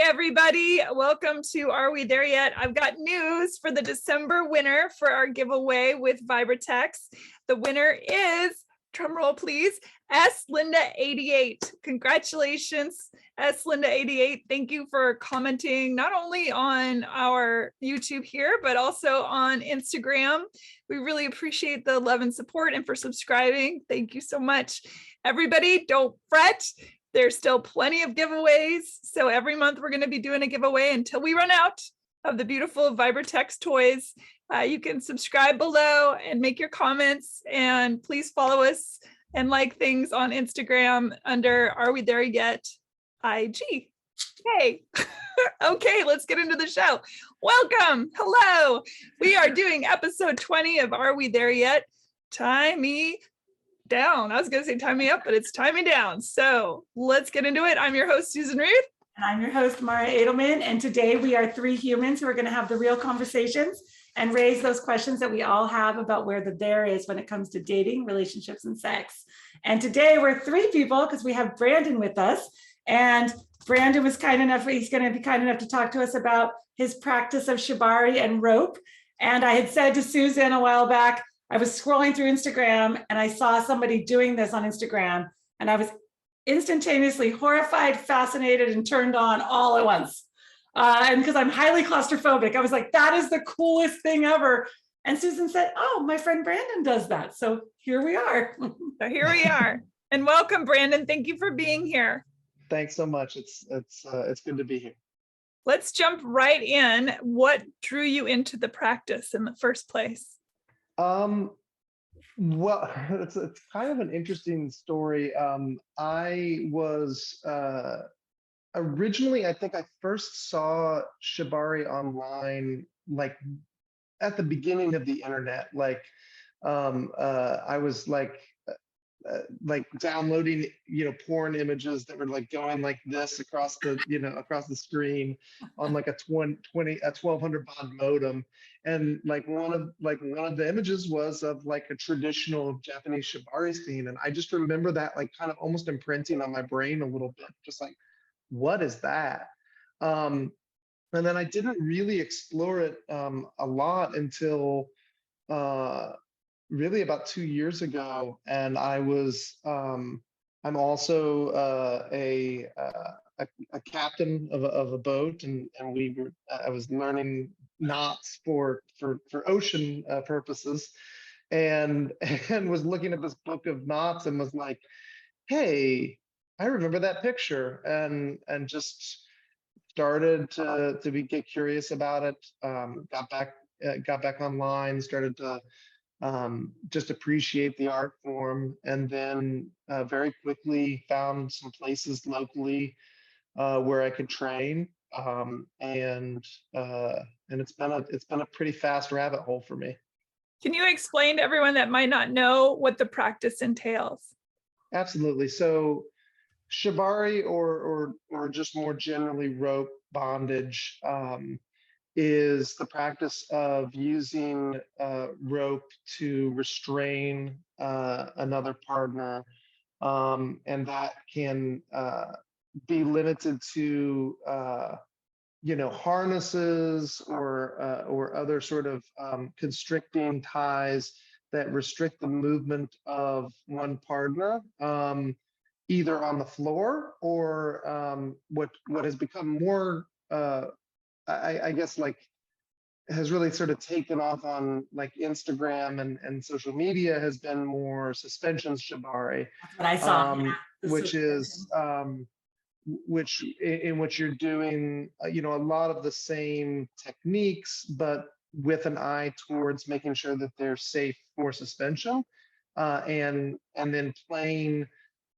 everybody. Welcome to Are We There Yet? I've got news for the December winner for our giveaway with Vibratex. The winner is, drumroll please, S Linda 88. Congratulations, S Linda 88. Thank you for commenting not only on our YouTube here, but also on Instagram. We really appreciate the love and support, and for subscribing. Thank you so much. Everybody, don't fret. There's still plenty of giveaways. So every month we're going to be doing a giveaway until we run out of the beautiful Vibratex toys. You can subscribe below and make your comments, and please follow us and like things on Instagram under Are We There Yet IG. Hey, okay, let's get into the show. Welcome. Hello. We are doing episode 20 of Are We There Yet? Tie Me Down. I was going to say tie me up, but it's tie me down. So let's get into it. I'm your host, Susan Ruth. And I'm your host, Mara Adelman. And today we are three humans who are going to have the real conversations and raise those questions that we all have about where the there is when it comes to dating, relationships, and sex. And today we're three people because we have Brandon with us. And Brandon was kind enough, he's going to be kind enough to talk to us about his practice of Shibari and rope. And I had said to Susan a while back, I was scrolling through Instagram and I saw somebody doing this on Instagram, and I was instantaneously horrified, fascinated, and turned on all at once. And because I'm highly claustrophobic, I was like, that is the coolest thing ever. And Susan said, oh, my friend Brandon does that. So here we are. So here we are. And welcome, Brandon. Thank you for being here. Thanks so much. It's good to be here. Let's jump right in. What drew you into the practice in the first place? Well, it's kind of an interesting story. I was originally, I think I first saw Shibari online, like at the beginning of the internet. I was like downloading, porn images that were like going like this across the screen on like a 1200 baud modem. And like one of the images was of like a traditional Japanese Shibari scene. And I just remember that like kind of almost imprinting on my brain a little bit, just like, what is that? And then I didn't really explore it a lot until really about 2 years ago. And I was I'm also a captain of a boat, and I was learning knots for ocean purposes, and was looking at this book of knots and was like, hey, I remember that picture, and just started to get curious about it. Got back online, started to just appreciate the art form, and then very quickly found some places locally where I could train, and it's been a pretty fast rabbit hole for me. Can you explain to everyone that might not know what the practice entails? Absolutely. So Shibari, or just more generally rope bondage, is the practice of using rope to restrain another partner, and that can be limited to harnesses or other sort of constricting ties that restrict the movement of one partner, either on the floor or what has become more I guess like has really sort of taken off on like Instagram and social media, has been more suspensions Shibari. That's what I saw. Which is in which you're doing a lot of the same techniques, but with an eye towards making sure that they're safe for suspension, and then playing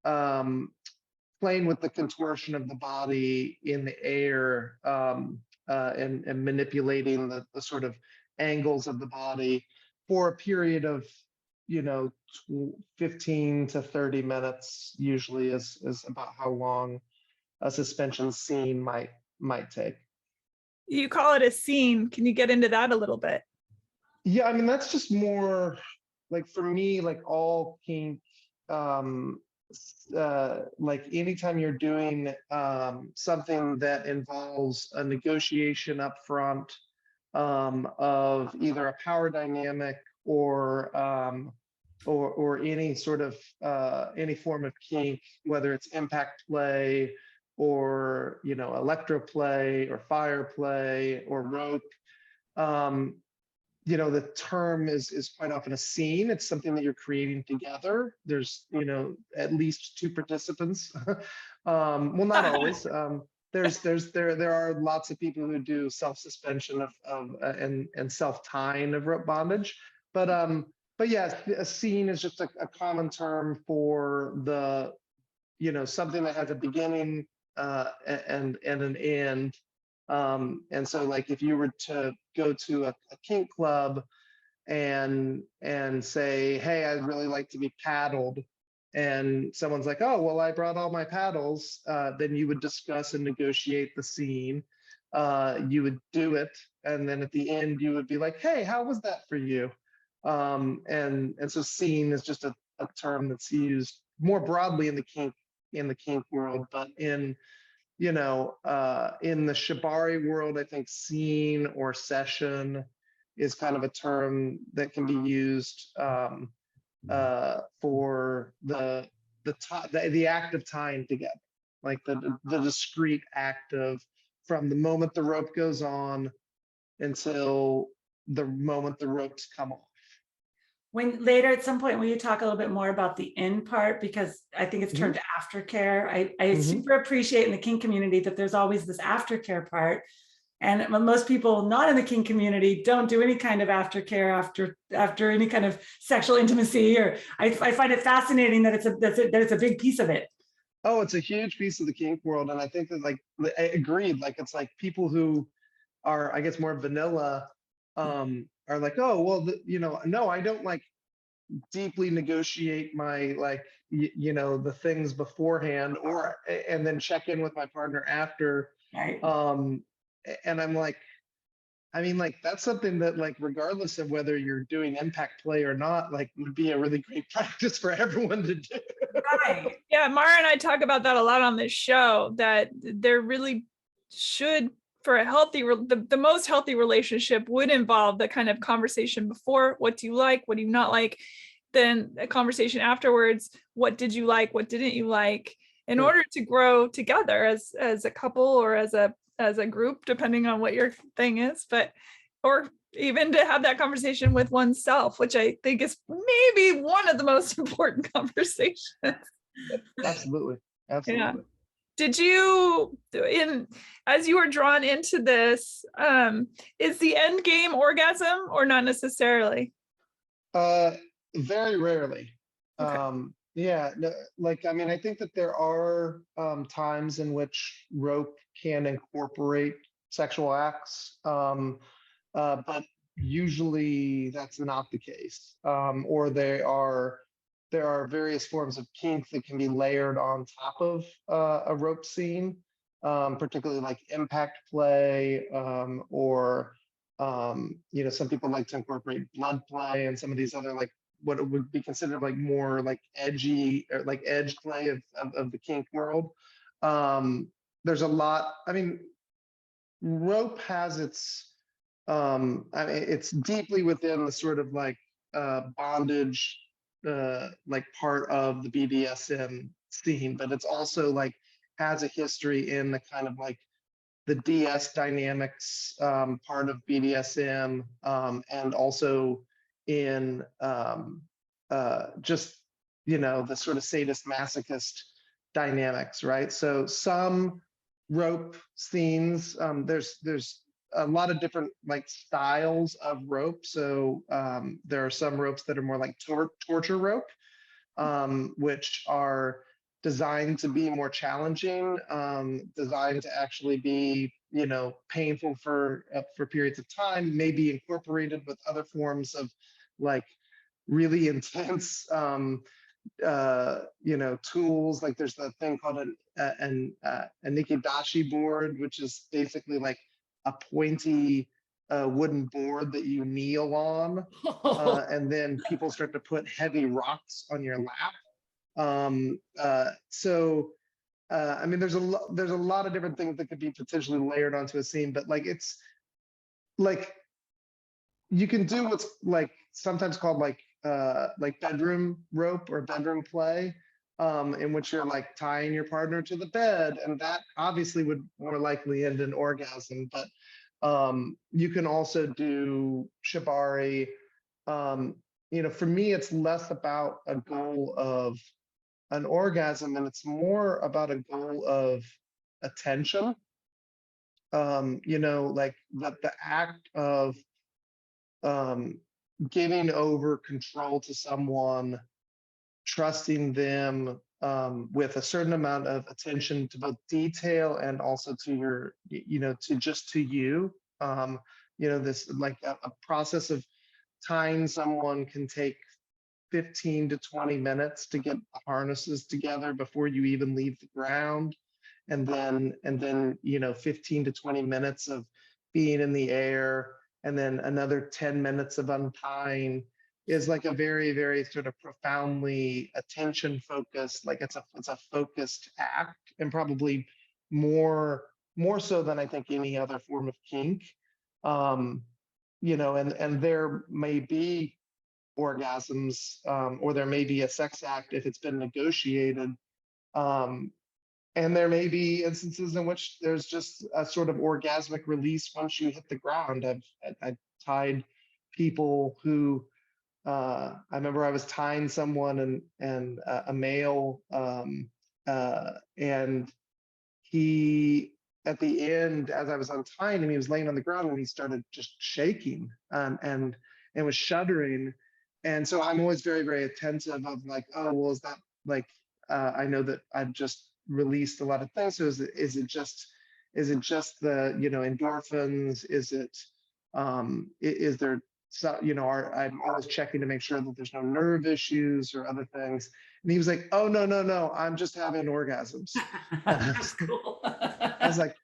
with the contortion of the body in the air, and manipulating the sort of angles of the body for a period of 15 to 30 minutes usually is about how long a suspension scene might take. You call it a scene. Can you get into that a little bit? Yeah, I mean, that's just more like, for me, like all kink like anytime you're doing something that involves a negotiation up front of either a power dynamic or any sort of any form of kink, whether it's impact play or electro play or fire play or rope. The term is quite often a scene. It's something that you're creating together. There's at least two participants. Well, not always. There are lots of people who do self-suspension and self-tying of rope bondage, but yeah, a scene is just a common term for the something that has a beginning and an end. And so like if you were to go to a kink club and say, hey, I'd really like to be paddled, and someone's like, oh, well, I brought all my paddles, then you would discuss and negotiate the scene. You would do it, and then at the end you would be like, hey, how was that for you? And so scene is just a term that's used more broadly in the kink world, but in in the Shibari world, I think scene or session is kind of a term that can be used for the act of tying together, like the discrete act of from the moment the rope goes on until the moment the ropes come off. When later at some point, will you talk a little bit more about the end part? Because I think it's termed aftercare. I super appreciate in the kink community that there's always this aftercare part. And most people not in the kink community don't do any kind of aftercare after any kind of sexual intimacy. Or I find it fascinating that it's a big piece of it. Oh, it's a huge piece of the kink world. And I think that I agreed, like it's like people who are, I guess, more vanilla are like, oh, well, no, I don't like deeply negotiate my the things beforehand and then check in with my partner after. Right. And I'm like, I mean, like that's something that like regardless of whether you're doing impact play or not, like would be a really great practice for everyone to do. Right. Yeah, Mara and I talk about that a lot on this show, that there really should, for a healthy, the most healthy relationship would involve the kind of conversation before, what do you like, what do you not like, then a conversation afterwards, what did you like, what didn't you like, in order to grow together as a couple or as a group, depending on what your thing is, or even to have that conversation with oneself, which I think is maybe one of the most important conversations. Absolutely. Yeah. Did you, as you were drawn into this, is the end game orgasm or not necessarily? Very rarely. Okay. Yeah, no, like, I mean, I think that there are times in which rope can incorporate sexual acts, but usually that's not the case. Or there are various forms of kink that can be layered on top of a rope scene, particularly like impact play, or some people like to incorporate blood play and some of these other like what would be considered like more like edgy or like edge play of the kink world. There's a lot. I mean, rope has its I mean, it's deeply within the sort of like bondage like part of the BDSM scene, but it's also like has a history in the kind of like the DS dynamics part of BDSM, and also in just the sort of sadist masochist dynamics, right? So some rope scenes, there's a lot of different like styles of rope. So there are some ropes that are more like torture rope, which are designed to be more challenging, designed to actually be, painful for periods of time, maybe incorporated with other forms of like really intense, tools. Like there's the thing called a nikidashi board, which is basically like a pointy wooden board that you kneel on, and then people start to put heavy rocks on your lap. I mean, there's a lot of different things that could be potentially layered onto a scene, but like it's like you can do what's like sometimes called like bedroom rope or bedroom play, in which you're like tying your partner to the bed, and that obviously would more likely end in orgasm. But you can also do shibari. For me, it's less about a goal of an orgasm, and it's more about a goal of attention. Like the act of um, giving over control to someone, trusting them with a certain amount of attention to both detail and also to your, to just to you. This like a process of tying someone can take 15 to 20 minutes to get the harnesses together before you even leave the ground. And then 15 to 20 minutes of being in the air, and then another 10 minutes of untying is like a very, very sort of profoundly attention focused, like it's a focused act, and probably more so than I think any other form of kink. And there may be orgasms, or there may be a sex act if it's been negotiated. And there may be instances in which there's just a sort of orgasmic release once you hit the ground. I've tied people who, I remember I was tying someone, and a male, and he, at the end, as I was untying him, he was laying on the ground and he started just shaking, and was shuddering. And so I'm always very, very attentive of like, oh, well, is that like, I know that I've just released a lot of things. So is it just the, endorphins? Is there so, I'm always checking to make sure that there's no nerve issues or other things. And he was like, oh, no, I'm just having orgasms. That's cool. I was like,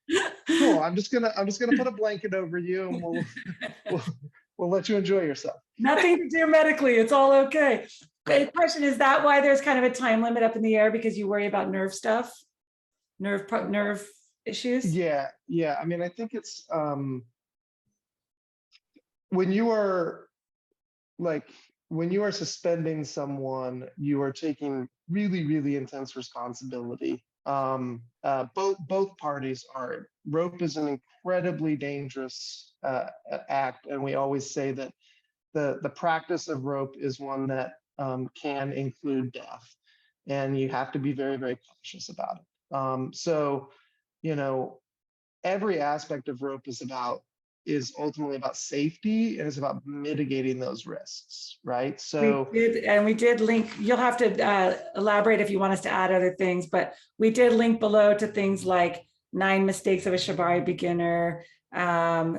cool. I'm just gonna put a blanket over you, and we'll let you enjoy yourself. Nothing to do medically. It's all okay. Great question. Is that why there's kind of a time limit up in the air, because you worry about nerve stuff, nerve issues? Yeah. I mean, I think it's when you are suspending someone, you are taking really, really intense responsibility. Both parties are. Rope is an incredibly dangerous act, and we always say that the practice of rope is one that can include death, and you have to be very, very cautious about it. So, every aspect of rope is ultimately about safety, and it's about mitigating those risks, right? So we did link, you'll have to elaborate if you want us to add other things, but we did link below to things like 9 mistakes of a Shibari beginner,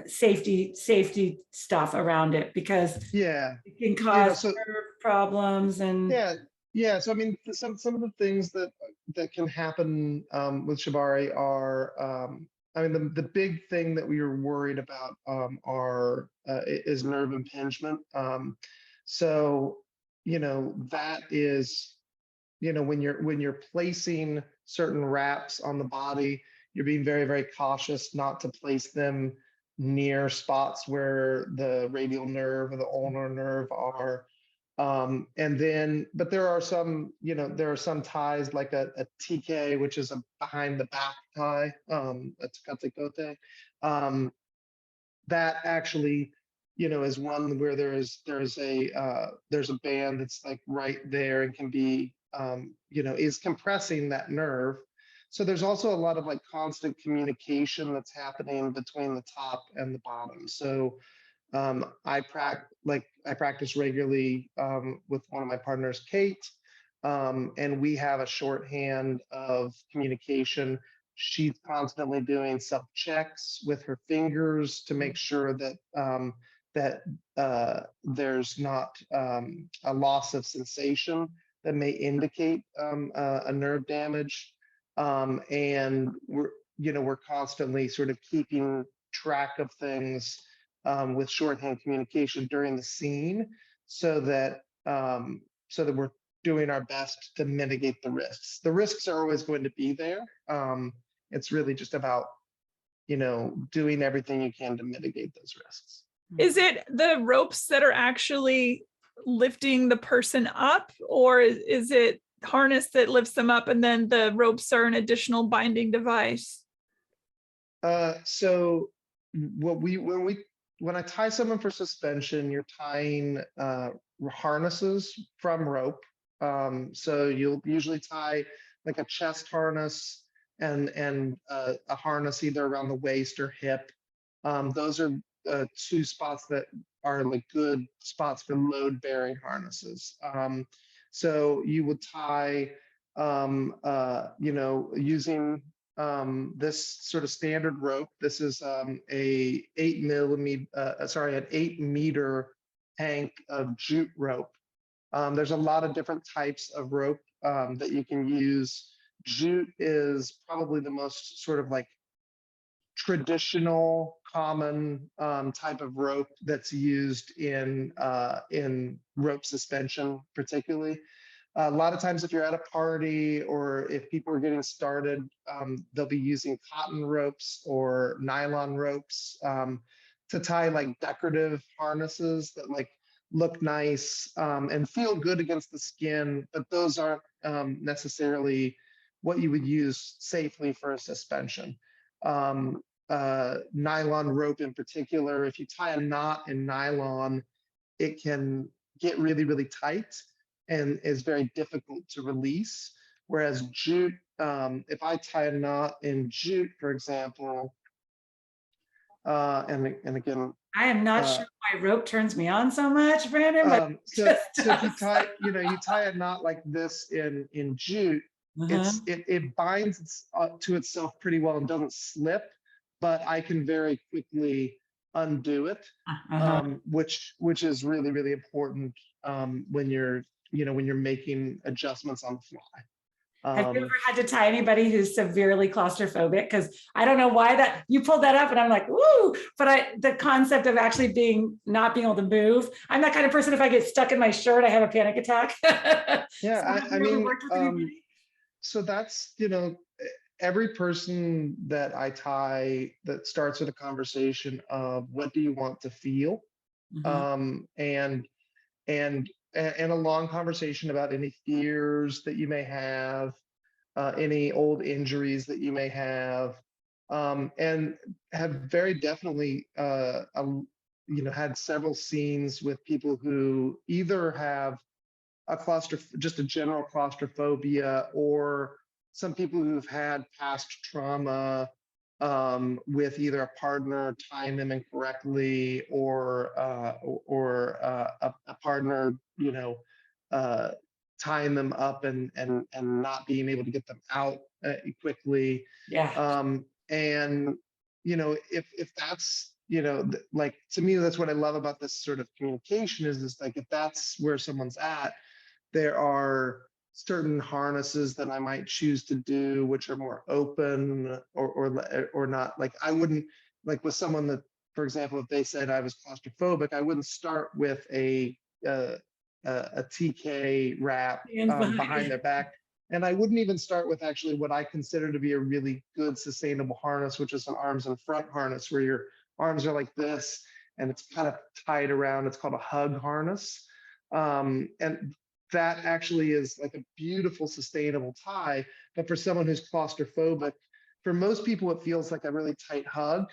safety stuff around it, because it can cause nerve problems and so I mean, some of the things that can happen with Shibari are I mean, the big thing that we were worried about is nerve impingement. So that is, when you're placing certain wraps on the body, you're being very, very cautious not to place them near spots where the radial nerve or the ulnar nerve are. But there are some ties like a TK, which is a behind the back tie, a tekatekote, that actually, is one where there's a band that's like right there and can be, is compressing that nerve. So there's also a lot of like constant communication that's happening between the top and the bottom. So I practice regularly with one of my partners, Kate, and we have a shorthand of communication. She's constantly doing self-checks with her fingers to make sure that there's not a loss of sensation that may indicate a nerve damage, and we're constantly sort of keeping track of things with shorthand communication during the scene, so that we're doing our best to mitigate the risks. The risks are always going to be there. It's really just about, doing everything you can to mitigate those risks. Is it the ropes that are actually lifting the person up, or is it harness that lifts them up and then the ropes are an additional binding device? So when I tie someone for suspension, you're tying harnesses from rope. So you'll usually tie like a chest harness and a harness either around the waist or hip. Those are two spots that are like good spots for load bearing harnesses. So you would tie, using this sort of standard rope. This is an 8-meter hank of jute rope. There's a lot of different types of rope that you can use. Jute is probably the most sort of like traditional, common type of rope that's used in rope suspension, particularly. A lot of times if you're at a party or if people are getting started, they'll be using cotton ropes or nylon ropes to tie like decorative harnesses that like look nice and feel good against the skin, but those aren't necessarily what you would use safely for a suspension. Nylon rope in particular, if you tie a knot in nylon, it can get really, really tight and is very difficult to release. Whereas jute, if I tie a knot in jute, for example, and again, I am not sure why rope turns me on so much, Brandon. But so if you tie, you tie a knot like this in jute, it binds to itself pretty well and doesn't slip, but I can very quickly undo it, which is really, really important when you're making adjustments on the fly. Have you ever had to tie anybody who's severely claustrophobic? Because I don't know why that you pulled that up and I'm like, woo, but the concept of actually not being able to move. I'm that kind of person, if I get stuck in my shirt, I have a panic attack. Yeah, so I mean, so that's, every person that I tie that starts with a conversation of what do you want to feel? And a long conversation about any fears that you may have, any old injuries that you may have, and have very definitely, had several scenes with people who either have just a general claustrophobia, or some people who've had past trauma with either a partner tying them incorrectly or a partner, tying them up and not being able to get them out quickly. Yeah. And if that's like, to me, that's what I love about this sort of communication is like, if that's where someone's at, there are certain harnesses that I might choose to do, which are more open or not. Like I wouldn't, like with someone that, for example, if they said I was claustrophobic, I wouldn't start with a TK wrap behind their back. And I wouldn't even start with actually what I consider to be a really good sustainable harness, which is an arms and front harness where your arms are like this and it's kind of tied around. It's called a hug harness. And that actually is like a beautiful sustainable tie. But for someone who's claustrophobic, for most people, it feels like a really tight hug.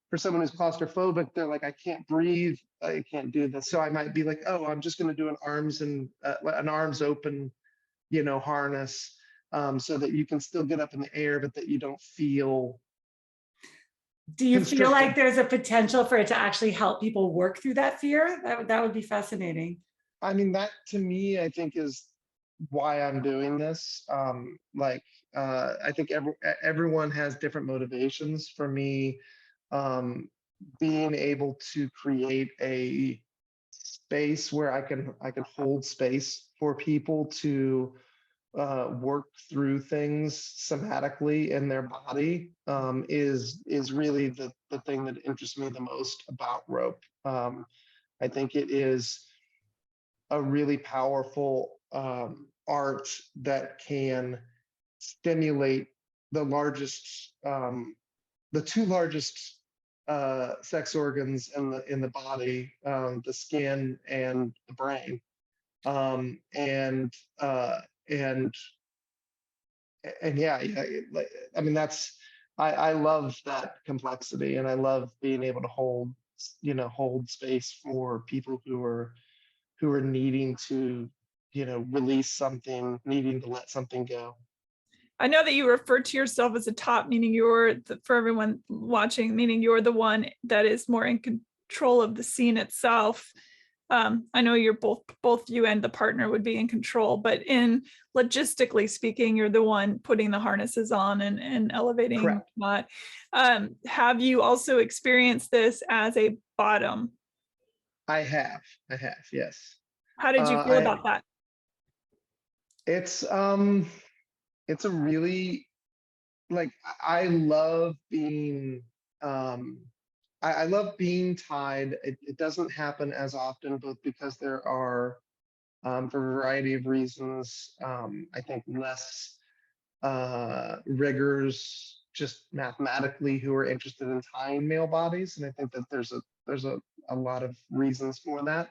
For someone who's claustrophobic, they're like, I can't breathe, I can't do this. So I might be like, oh, I'm just going to do an arms open, harness, so that you can still get up in the air, but that you don't feel. Do you feel like there's a potential for it to actually help people work through that fear? That would be fascinating. I mean, that to me, I think is why I'm doing this. I think everyone has different motivations. For me, being able to create a space where I can hold space for people to work through things somatically in their body is really the thing that interests me the most about rope. I think it is a really powerful art that can stimulate the largest, the two largest sex organs in the body, the skin and the brain, um, and uh, and and yeah, I mean that's I love that complexity, and I love being able to hold hold space for people who are needing to release something, needing to let something go. I know that you refer to yourself as a top, meaning you're for everyone watching, meaning you're the one that is more in control of the scene itself. I know you're both you and the partner would be in control, but in logistically speaking, you're the one putting the harnesses on and elevating. Correct. Not. Have you also experienced this as a bottom? I have, yes. How did you feel I about that? it's um it's a really, like, I love being um I love being tied. It doesn't happen as often, both because there are for a variety of reasons, I think less riggers just mathematically who are interested in tying male bodies, and I think that there's a lot of reasons for that,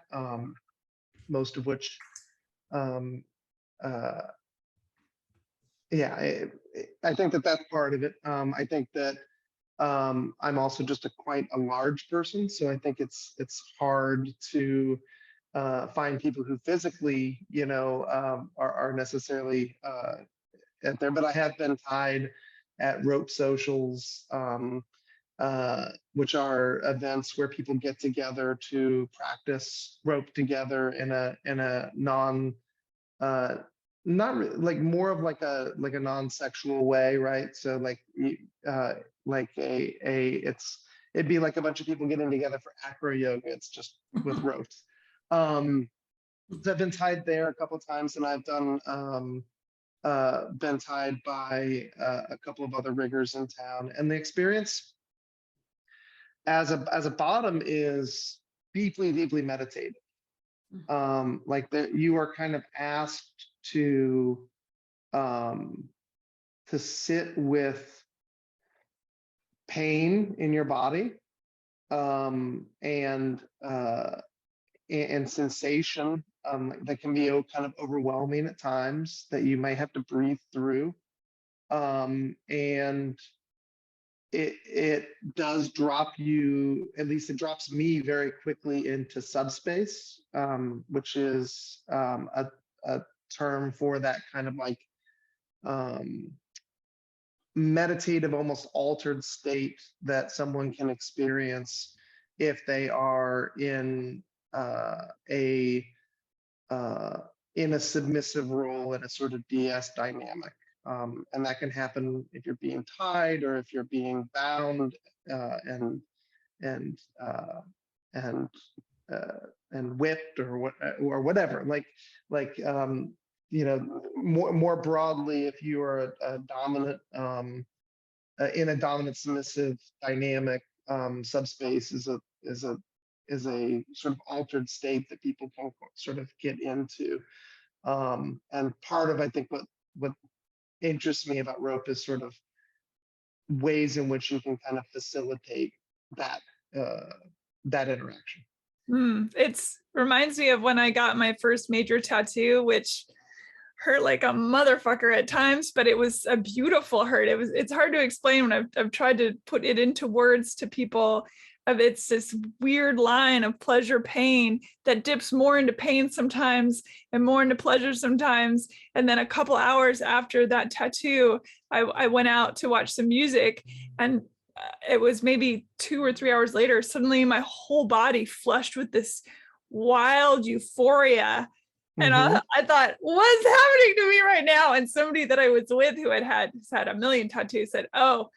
most of which um, uh, yeah, I think that that's part of it. I think that I'm also just quite a large person, so I think it's hard to find people who physically, are necessarily at there. But I have been tied at rope socials, which are events where people get together to practice rope together in a non uh not like more of like a non-sexual way, right? So uh like it'd be like a bunch of people getting together for acro yoga. It's just with ropes. um so I've been tied there a couple of times, and I've done been tied by a couple of other riggers in town, and the experience as a bottom is deeply meditative. Like that you are kind of asked um, to sit with pain in your body, and sensation that can be kind of overwhelming at times, that you might have to breathe through, and it does drop you, at least it drops me very quickly into subspace, which is a term for that kind of like um, meditative, almost altered state that someone can experience if they are uh, a uh, in a submissive role, in a sort of DS dynamic. And that can happen if you're being tied or if you're being bound, and and uh, and and whipped or whatever. Like more broadly, if you are a dominant, in a dominant submissive dynamic, subspace is a sort of altered state that people can sort of get into. And part of, I think, what interests me about rope is sort of ways in which you can kind of facilitate that uh, that interaction. It's reminds me of when I got my first major tattoo, which hurt like a motherfucker at times, but it was a beautiful hurt. It's hard to explain when I've tried to put it into words to people. Of it's this weird line of pleasure pain that dips more into pain sometimes and more into pleasure sometimes. And then a couple hours after that tattoo, I went out to watch some music, and it was maybe 2 or 3 hours later, suddenly my whole body flushed with this wild euphoria. And Mm-hmm. I thought, what's happening to me right now? And somebody that I was with who had a million tattoos said, oh,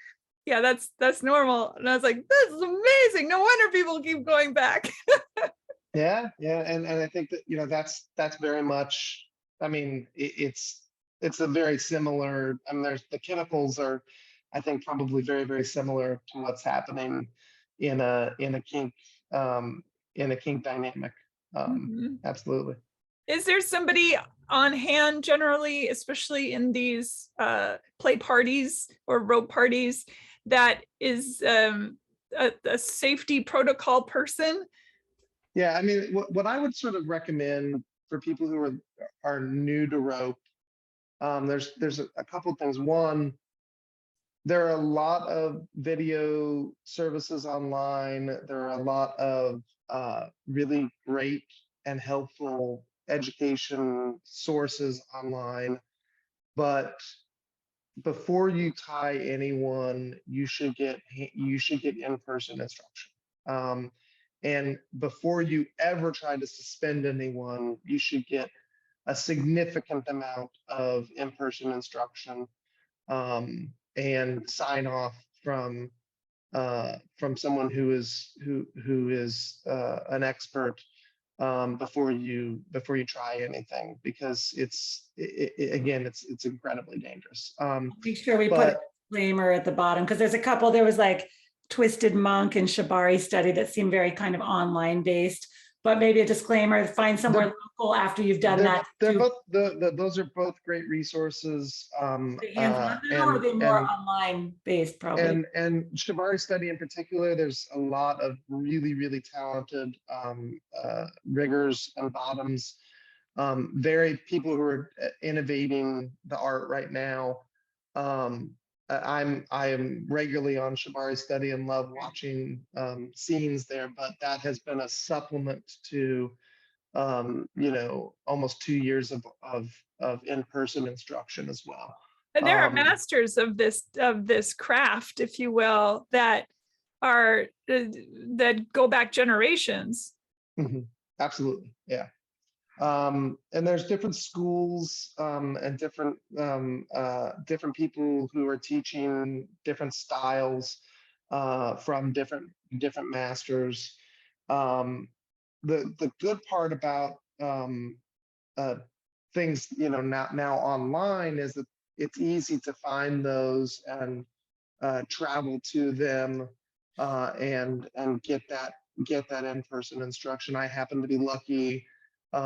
yeah, that's normal. And I was like, this is amazing. No wonder people keep going back. Yeah, and I think that that's very much. I mean, it's a very similar. I mean, there's the chemicals are, I think, probably very similar to what's happening in a kink, um, in a kink dynamic. Mhm. Absolutely. Is there somebody on hand generally, especially in these play parties or rope parties, that is a safety protocol person? Yeah, I mean, what I would sort of recommend for people who are new to rope, there's a couple things. One, there are a lot of video services online. There are a lot of really great and helpful education sources online. But before you tie anyone, you should get in-person instruction. Um, and before you ever try to suspend anyone, you should get a significant amount of in-person instruction, and sign off from someone who is an expert, before you try anything, because again, it's incredibly dangerous. Make sure we put a But disclaimer at the bottom, because there's a couple, there was like Twisted Monk and Shibari study that seemed very kind of online based, but maybe a disclaimer, find somewhere they're local after you've done they're that. they're Do both those are both great resources. the hands-on now, or are they more online based probably? And Shibari study in particular, there's a lot of really, really talented riggers and bottoms, very people who are innovating the art right now. I am regularly on Shibari study and love watching scenes there, but that has been a supplement to almost 2 years of in-person instruction as well. And there are masters of this craft, if you will, that are that go back generations. Absolutely, yeah. And there's different schools, and different people who are teaching different styles, from different masters. The good part about things, now online, is that it's easy to find those and travel to them, and get that in-person instruction. I happen to be lucky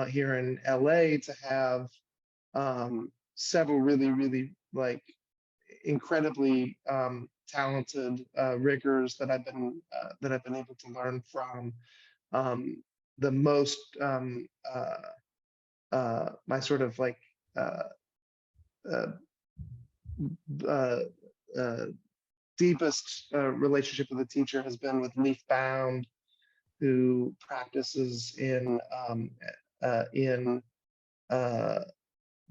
here in LA to have several really, really like incredibly talented riggers that I've been able to learn from. The most my sort of like uh, uh, uh, uh, deepest relationship with a teacher has been with Leaf Bound, who practices in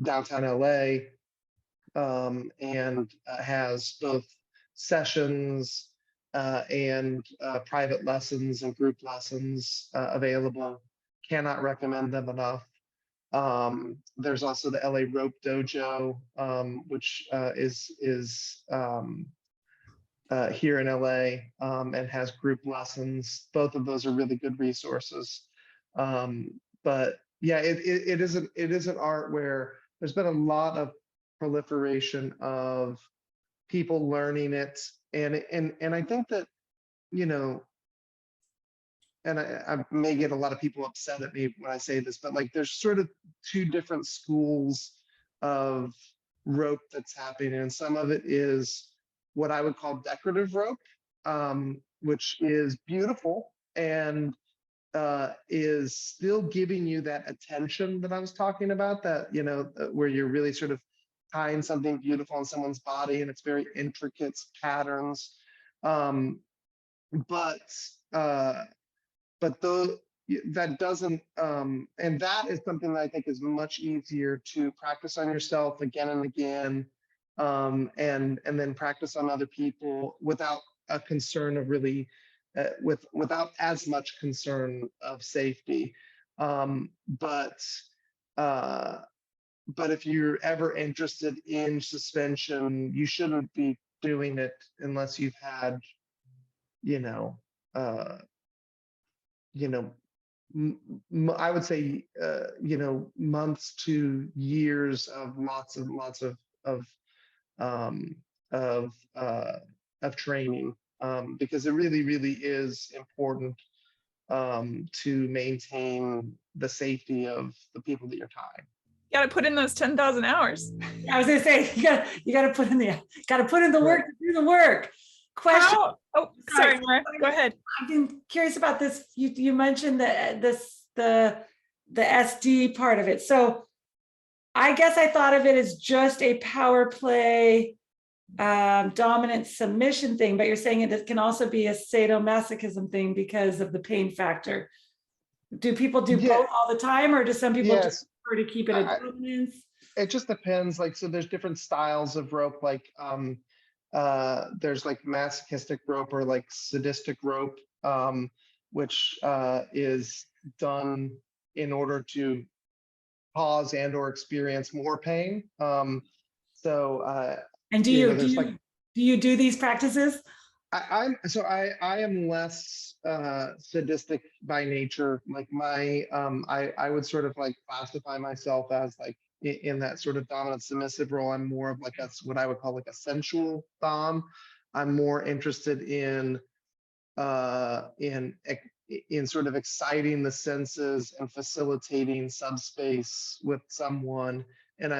downtown LA, and has both sessions and private lessons and group lessons available. Cannot recommend them enough. There's also the LA Rope Dojo, which is here in LA, and has group lessons. Both of those are really good resources. But yeah, it is an art where there's been a lot of proliferation of people learning it, and I think that, you know, and I may get a lot of people upset at me when I say this, but like there's sort of two different schools of rope that's happening, and some of it is what I would call decorative rope, which is beautiful and is still giving you that attention that I was talking about, that, where you're really sort of tying something beautiful on someone's body and it's very intricate patterns. Um, but uh, but though that doesn't, and that is something that I think is much easier to practice on yourself again and again, and then practice on other people without a concern of really, without as much concern of safety. But uh, but if you're ever interested in suspension, you shouldn't be doing it unless you've had, you know, uh, you know, I would say, months to years of lots and lots of um, of uh, of training, because it really, really is important, to maintain the safety of the people that you're tying. You got to put in those 10,000 hours. I was gonna say, you gotta put in the work to do the work. Question. Oh, sorry, Mara. Go ahead. I've been curious about this. You mentioned the SD part of it. So I guess I thought of it as just a power play, dominant submission thing, but you're saying it can also be a sadomasochism thing because of the pain factor. Do people do both all the time, or do some people just prefer to keep it a dominance? It just depends. Like, so there's different styles of rope. Like, there's like masochistic rope or like sadistic rope, which is done in order to cause and or experience more pain. And do you do these practices? I am less sadistic by nature. Like I would sort of like classify myself as like in that sort of dominant submissive role. I'm more of like what I would call like a sensual dom. I'm more interested in sort of exciting the senses and facilitating subspace with someone. And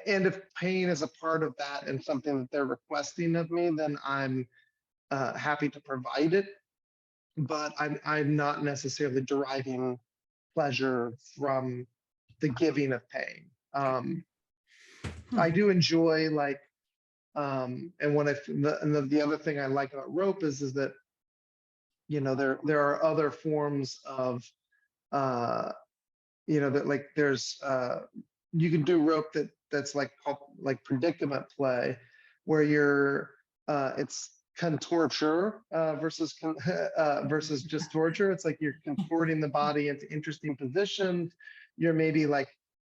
and if pain is a part of that and something that they're requesting of me, then I'm happy to provide it. But I'm not necessarily deriving pleasure from the giving of pain. I do enjoy like, and the other thing I like about rope is that, you know, there are other forms of, you know, that like there's, you can do rope that's like predicament play, where you're, it's contorture versus just torture. It's like you're contorting the body into interesting positions. You're maybe like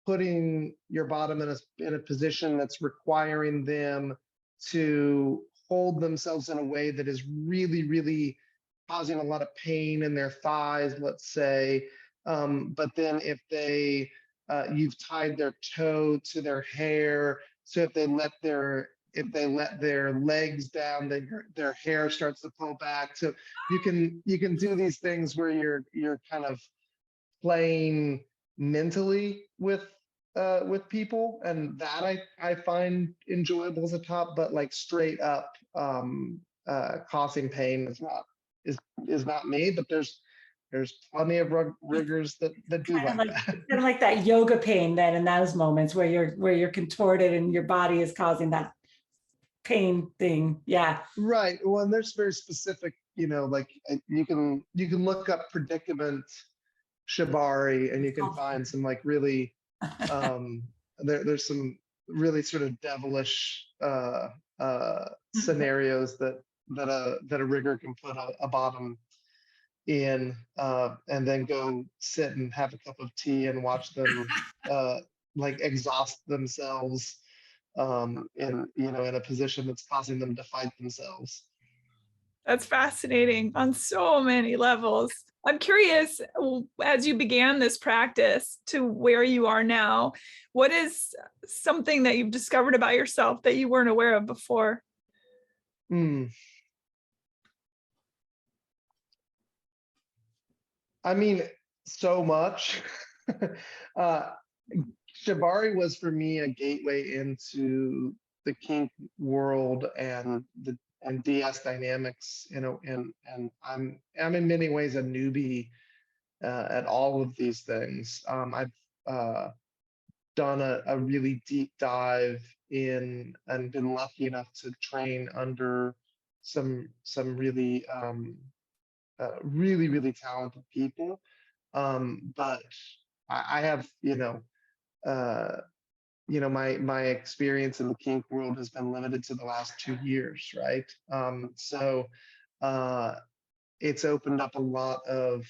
putting your bottom in a position that's requiring them to hold themselves in a way that is really, really causing a lot of pain in their thighs, let's say. But then if you've tied their toe to their hair, so if they let their legs down, then their hair starts to pull back. So you can do these things where you're kind of playing mentally with people, and that I find enjoyable as a top. But like straight up causing pain is not me. But there's plenty of riggers that do like that. Kind of like that yoga pain then in those moments where you're contorted and your body is causing that pain thing. Yeah. Right. Well, and there's very specific, you know, like you can look up predicament Shibari and you can find some like really there's some really sort of devilish scenarios that a rigger can put a bottom in, and then go sit and have a cup of tea and watch them like exhaust themselves in a position that's causing them to fight themselves. That's fascinating on so many levels. I'm curious, as you began this practice to where you are now, what is something that you've discovered about yourself that you weren't aware of before? I mean, so much. Shibari was for me a gateway into the kink world and DS dynamics, you know, and I'm in many ways a newbie at all of these things. I've done a really deep dive in and been lucky enough to train under some really really talented people, but I have my experience in the kink world has been limited to the last 2 years, right? So it's opened up a lot of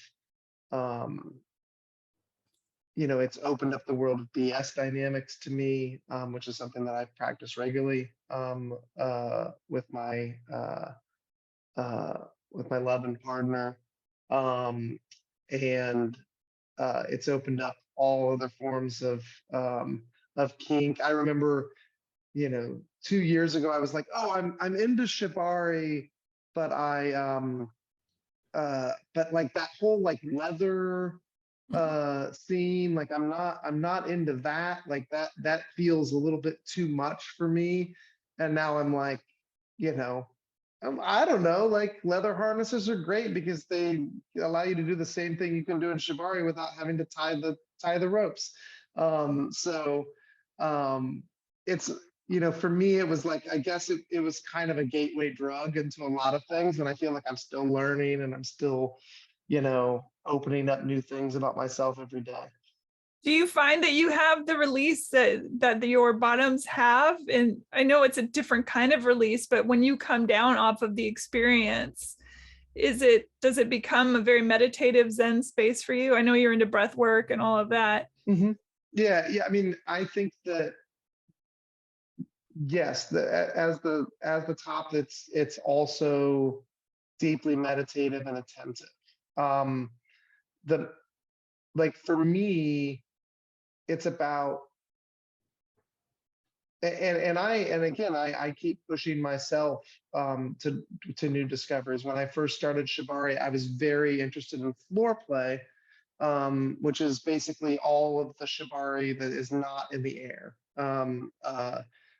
it's opened up the world of BS dynamics to me, which is something that I practice regularly with my love and partner, and it's opened up all other forms of kink. I remember, 2 years ago, I was like, oh, I'm into Shibari, but but like that whole like leather scene. Like I'm not into that. Like that feels a little bit too much for me. And now I'm like, you know, I don't know, like leather harnesses are great because they allow you to do the same thing you can do in Shibari without having to tie the ropes. So it's, you know, for me, it was like, I guess it was kind of a gateway drug into a lot of things. And I feel like I'm still learning and I'm still, you know, opening up new things about myself every day. Do you find that you have the release that your bottoms have? And I know it's a different kind of release, but when you come down off of the experience, does it become a very meditative Zen space for you? I know you're into breath work and all of that. Mm-hmm. Yeah. I mean, I think that yes, as the top, it's also deeply meditative and attentive. The like for me, it's about and again I keep pushing myself to new discoveries. When I first started Shibari, I was very interested in floor play, which is basically all of the Shibari that is not in the air.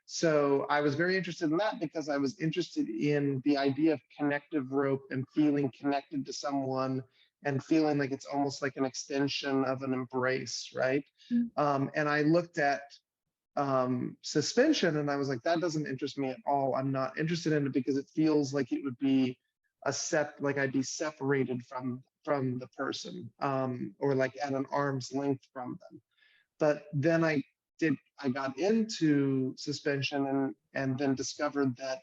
So I was very interested in that because I was interested in the idea of connective rope and feeling connected to someone and feeling like it's almost like an extension of an embrace, right? And I looked at suspension and I was like, that doesn't interest me at all. I'm not interested in it because it feels like it would be like I'd be separated from the person, or like at an arm's length from them. But then I got into suspension and then discovered that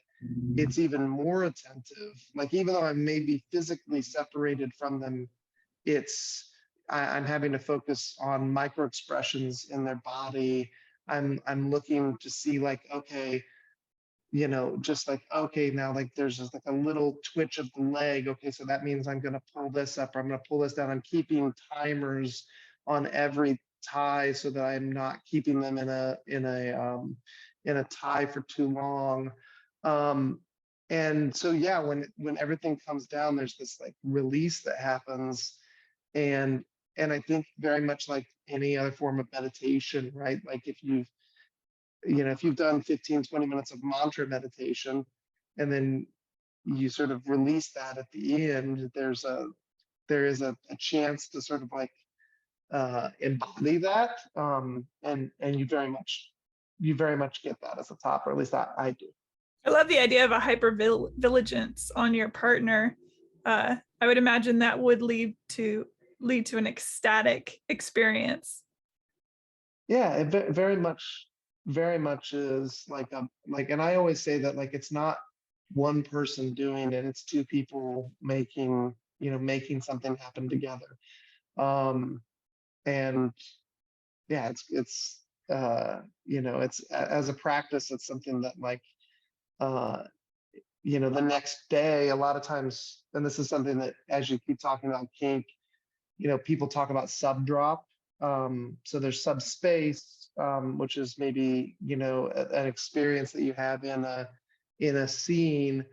it's even more attentive. Like even though I may be physically separated from them, I'm having to focus on micro expressions in their body. I'm looking to see like, okay, you know, just like, okay, now like there's just like a little twitch of the leg. Okay, so that means I'm going to pull this up, or I'm going to pull this down. I'm keeping timers on every tie so that I'm not keeping them in a tie for too long. And so yeah, when everything comes down, there's this like release that happens, and I think very much like any other form of meditation, right? Like if you've done 15, 20 minutes of mantra meditation, and then you sort of release that at the end, there is a chance to sort of like embody that, and you very much get that as a top, or at least I do. I love the idea of a hyper vigilance on your partner. I would imagine that would lead to an ecstatic experience. Yeah, it very much is like and I always say that like it's not one person doing it, it's two people making something happen together. And yeah, it's it's as a practice, it's something that like the next day a lot of times, and this is something that as you keep talking about kink, people talk about sub drop. So there's subspace, which is maybe, an experience that you have in a scene.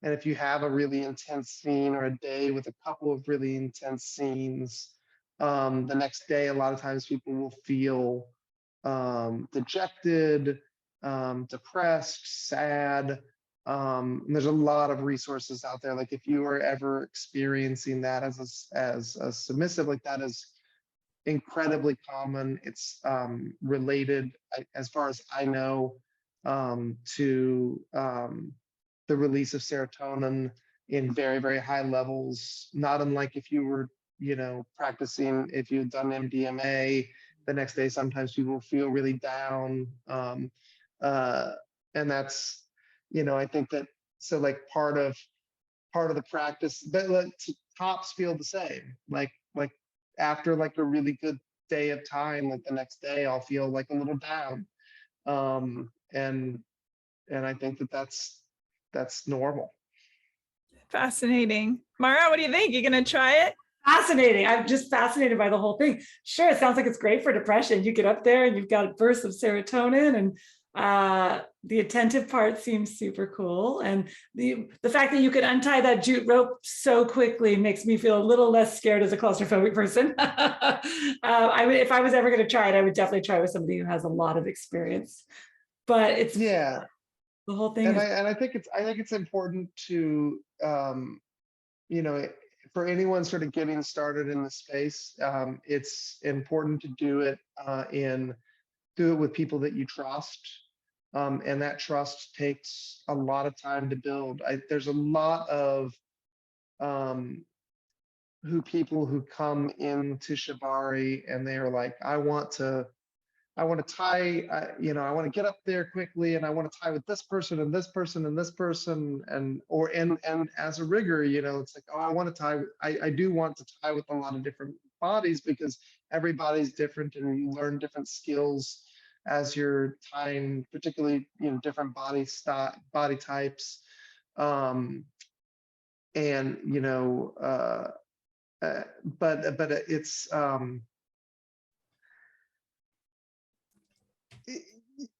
And if you have a really intense scene or a day with a couple of really intense scenes, the next day, a lot of times people will feel dejected, depressed, sad. And there's a lot of resources out there. Like if you are ever experiencing that as a submissive, like that is incredibly common. It's related, as far as I know, to the release of serotonin in very, very high levels, not unlike if you were, practicing, if you've done MDMA, the next day, sometimes people feel really down. And that's, I think that, so like part of the practice, but like tops feel the same, like after like a really good day of time, like the next day I'll feel like a little down. And I think that that's normal. Fascinating. Mara, what do you think? You gonna try it? Fascinating. I'm just fascinated by the whole thing. Sure, it sounds like it's great for depression. You get up there and you've got a burst of serotonin, and The attentive part seems super cool. And the fact that you could untie that jute rope so quickly makes me feel a little less scared as a claustrophobic person. If I was ever going to try it, I would definitely try with somebody who has a lot of experience. But it's Yeah. the whole thing And is I think it's important to, you know, for anyone sort of getting started in the space, it's important to do it with people that you trust. And that trust takes a lot of time to build. There's a lot of people who come into Shibari and they're like, I want to tie, I want to get up there quickly, and I want to tie with this person and this person and this person, and as a rigger, it's like, oh, I want to tie. I do want to tie with a lot of different bodies because everybody's different, and you learn different skills as you're tying, particularly different body types, and but it's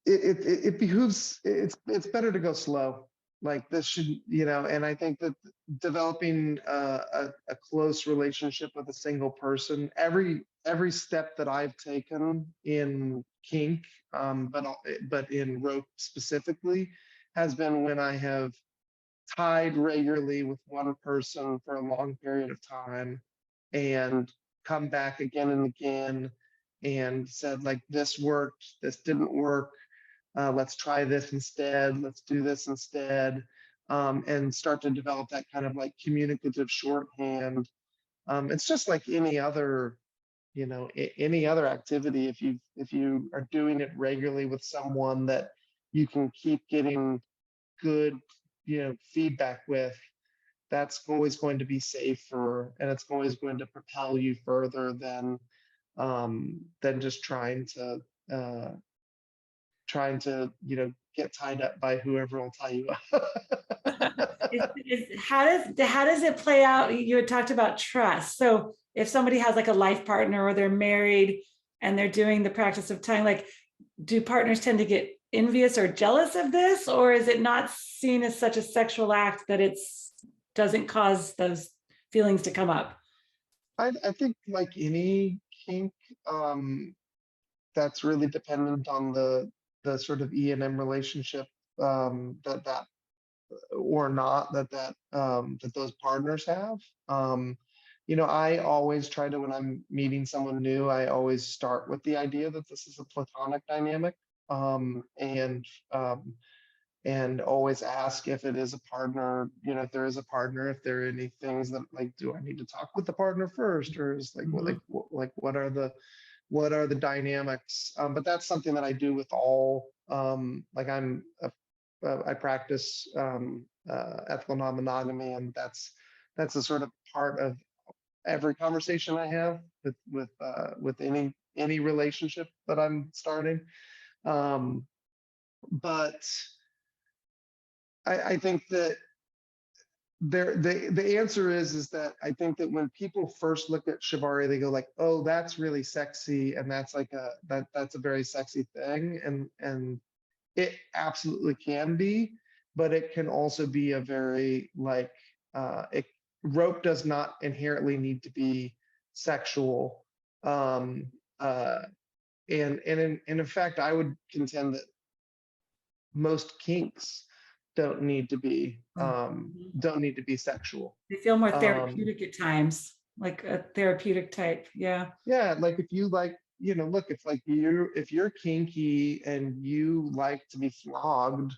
it behooves, it's better to go slow. Like this should, and I think that developing a close relationship with a single person, every step that I've taken in kink, but in rope specifically, has been when I have tied regularly with one person for a long period of time and come back again and again and said, like, this worked, this didn't work, let's try this instead, let's do this instead, and start to develop that kind of like communicative shorthand. It's just like any other, any other activity. If you are doing it regularly with someone that you can keep getting good, feedback with, that's always going to be safer, and it's always going to propel you further than just trying to get tied up by whoever will tie you up. how does it play out? You had talked about trust. So if somebody has like a life partner or they're married and they're doing the practice of tying, like, do partners tend to get envious or jealous of this, or is it not seen as such a sexual act that it doesn't cause those feelings to come up? I think like any kink, that's really dependent on the sort of E&M relationship, that or not that those partners have. I always try to, when I'm meeting someone new, I always start with the idea that this is a platonic dynamic, and always ask if it is a partner, if there is a partner, if there are any things that, like, do I need to talk with the partner first, or is like, what are the dynamics? But that's something that I do with all, like I practice ethical non-monogamy, and that's a sort of part of every conversation I have with any relationship that I'm starting. But I think that the answer is that I think that when people first look at Shibari, they go like, oh, that's really sexy, and that's like that's a very sexy thing, and it absolutely can be, but it can also be a very like, rope does not inherently need to be sexual, and in fact, I would contend that most kinks don't need to be sexual. They feel more therapeutic at times, like a therapeutic type. Yeah. Yeah, like if you like, look, if like if you're kinky and you like to be flogged,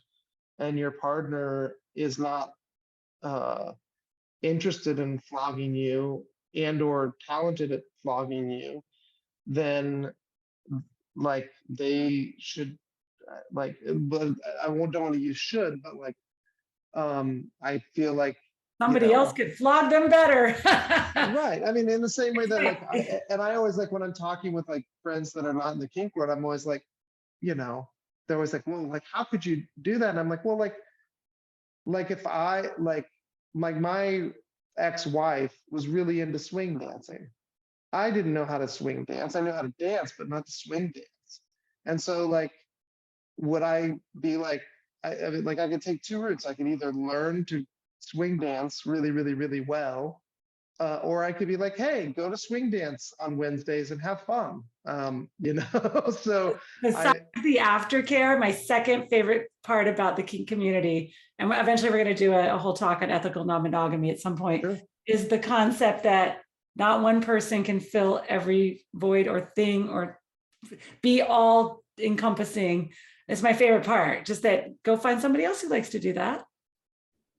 and your partner is not interested in flogging you and or talented at flogging you, then like they should, like, but I don't want to use should, but like, I feel like Somebody else could flog them better. right. I mean, in the same way that like, I always like when I'm talking with like friends that are not in the kink world, I'm always like, they're always like, well, like, how could you do that? And I'm like, well, like if I like my ex-wife was really into swing dancing. I didn't know how to swing dance. I knew how to dance, but not to swing dance. And so like, would I be like, I mean, like I could take two routes. I could either learn to swing dance really, really, really well, or I could be like, hey, go to swing dance on Wednesdays and have fun. You know, so Besides the aftercare, my second favorite part about the kink community, and eventually we're going to do a whole talk on ethical non-monogamy at some point, sure. is the concept that not one person can fill every void or thing or be all encompassing. It's my favorite part. Just that go find somebody else who likes to do that.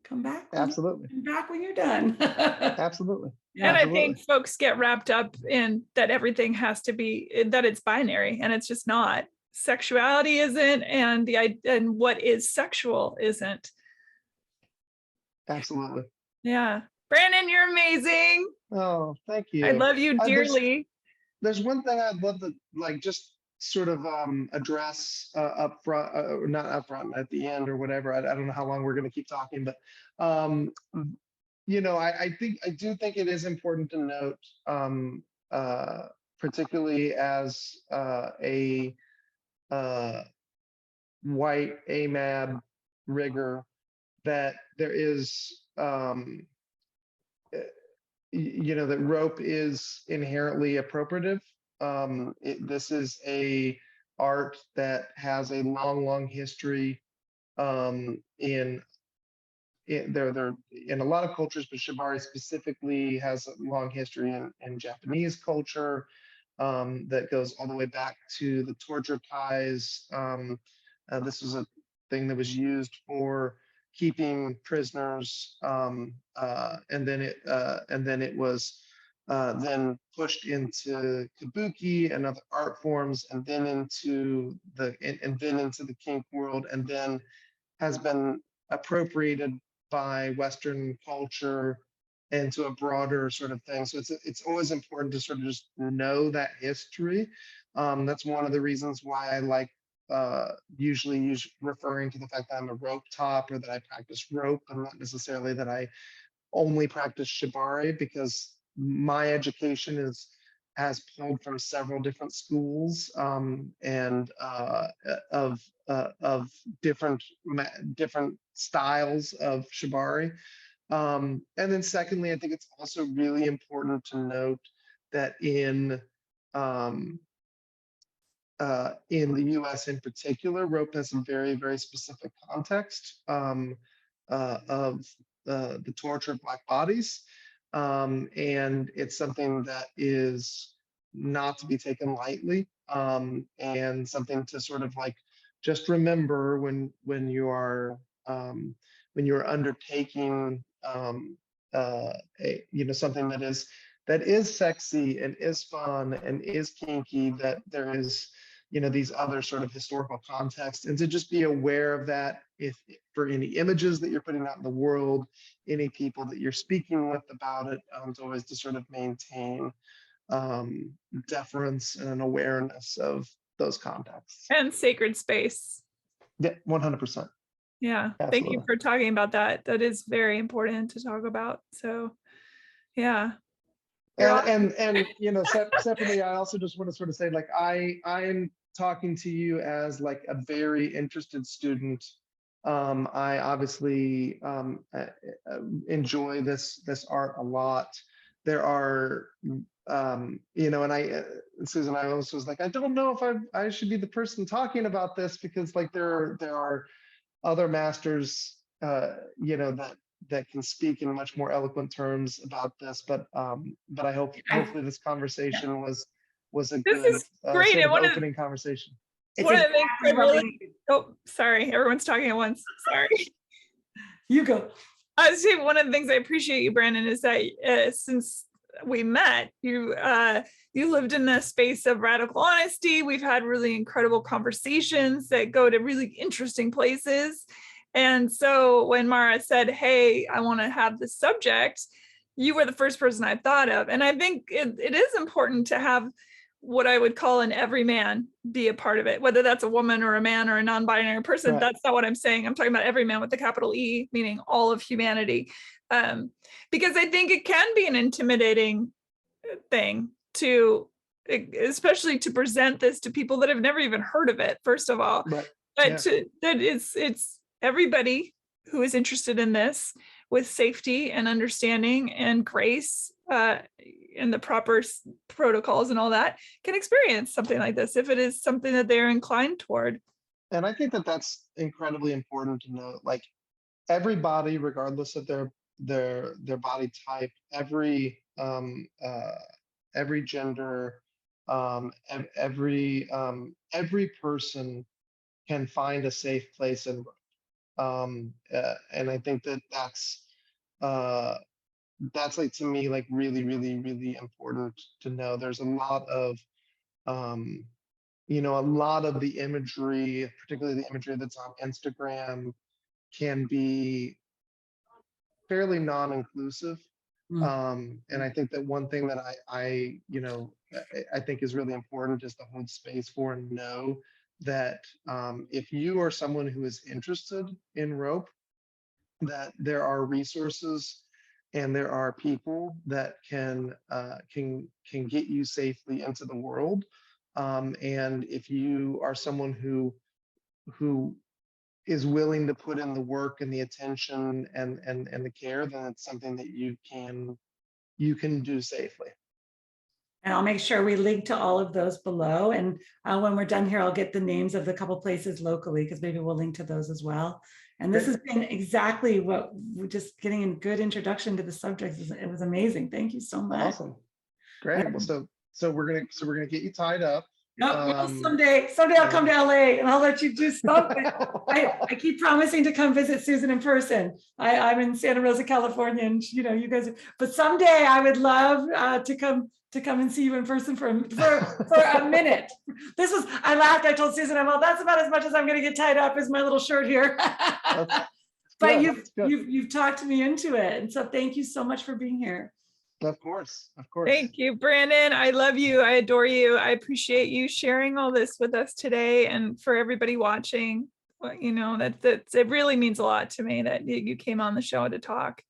Come back. Absolutely. Come back when you're done. Absolutely. Yeah. And I Absolutely. think folks get wrapped up in that everything has to be, that it's binary, and it's just not. Sexuality isn't, and and what is sexual isn't. Absolutely. Yeah. Brandon, you're amazing. Oh, thank you. I love you There's- dearly. There's one thing I'd love to like just sort of address up front, or not up front, at the end or whatever. I don't know how long we're going to keep talking, but you know, I do think it is important to note, particularly as a white AMAB rigger, that there is you know, that rope is inherently appropriative. This is a art that has a long history in in a lot of cultures, but Shibari specifically has a long history in Japanese culture that goes all the way back to the torture ties. This was a thing that was used for keeping prisoners, and then it was then pushed into kabuki and other art forms, and then into the kink world, and then has been appropriated by Western culture into a broader sort of thing. So it's always important to sort of just know that history. That's one of the reasons why I like usually referring to the fact that I'm a rope top, or that I practice rope, and not necessarily that I only practice Shibari, because my education has pulled from several different schools and of different styles of Shibari. And then secondly, I think it's also really important to note that in the US in particular, rope has a very specific context of the torture of Black bodies. And it's something that is not to be taken lightly, and something to sort of like just remember when you are undertaking you know, something that is sexy and is fun and is kinky, that there is, you know, these other sort of historical contexts, and to just be aware of that if for any images that you're putting out in the world, any people that you're speaking with about it, it's always to sort of maintain deference and an awareness of those contexts. And sacred space. Yeah, 100%. Yeah. Absolutely. Thank you for talking about that. That is very important to talk about. So yeah. And you know, separately, I also just want to sort of say, like, I'm talking to you as like a very interested student. I obviously enjoy this art a lot. There are you know, and Susan, I also was like, I don't know if I should be the person talking about this, because like there are other masters you know, that can speak in much more eloquent terms about this, but I hopefully this conversation was a This good is great. sort And of opening conversation. one of the things I really, oh, sorry, everyone's talking at once. Sorry. You go. I was saying, one of the things I appreciate you, Brandon, is that since we met, you lived in the space of radical honesty. We've had really incredible conversations that go to really interesting places. And so when Mara said, hey, I want to have this subject, you were the first person I thought of. And I think it is important to have what I would call an everyman be a part of it, whether that's a woman or a man or a non-binary person. Right. That's not what I'm saying. I'm talking about everyman with the capital E, meaning all of humanity. Because I think it can be an intimidating thing to, especially to present this to people that have never even heard of it, first of all. Right. But that it's everybody who is interested in this with safety and understanding and grace and the proper protocols and all that can experience something like this if it is something that they're inclined toward. And I think that that's incredibly important to know. Like everybody, regardless of their body type, every gender, every person can find a safe place in and I think that that's like, to me, like really, really, really important to know. There's a lot of a lot of the imagery, particularly the imagery that's on Instagram, can be fairly non-inclusive. And I think that one thing that I think is really important is to hold space for and know that if you are someone who is interested in rope, that there are resources and there are people that can get you safely into the world. And if you are someone who is willing to put in the work and the attention and the care, then it's something that you can do safely. And I'll make sure we link to all of those below. And when we're done here, I'll get the names of the couple places locally, because maybe we'll link to those as well. And this has been exactly what we're just getting a good introduction to the subject. It was amazing. Thank you so much. Awesome. Great. Well, so we're gonna get you tied up. Well, someday I'll come to LA and I'll let you do something. I keep promising to come visit Susan in person. I'm in Santa Rosa, California, and you guys. But someday I would love to come and see you in person for a minute. I laughed. I told Susan, well, that's about as much as I'm going to get tied up, is my little shirt here. But you've talked me into it, and so thank you so much for being here. Of course. Thank you, Brandon. I love you. I adore you. I appreciate you sharing all this with us today, and for everybody watching. It really means a lot to me that you came on the show to talk.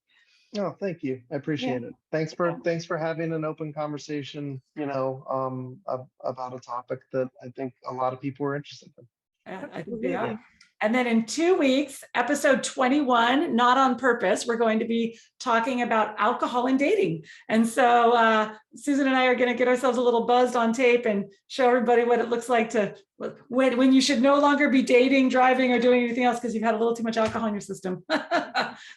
Oh, thank you. I appreciate it. Thanks for having an open conversation, about a topic that I think a lot of people are interested in. Yeah, I think they are. And then in 2 weeks, episode 21, Not on Purpose, we're going to be talking about alcohol and dating. And so Susan and I are going to get ourselves a little buzzed on tape and show everybody what it looks like when you should no longer be dating, driving, or doing anything else because you've had a little too much alcohol in your system.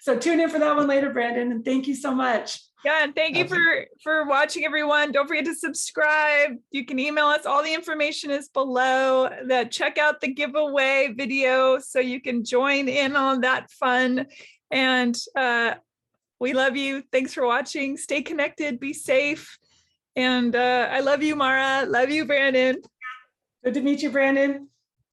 So tune in for that one later, Brandon. And thank you so much. Yeah, and thank you for watching, everyone. Don't forget to subscribe. You can email us. All the information is below. Check out the giveaway video so you can join in on that fun. And we love you. Thanks for watching. Stay connected. Be safe. And I love you, Mara. Love you, Brandon. Good to meet you, Brandon.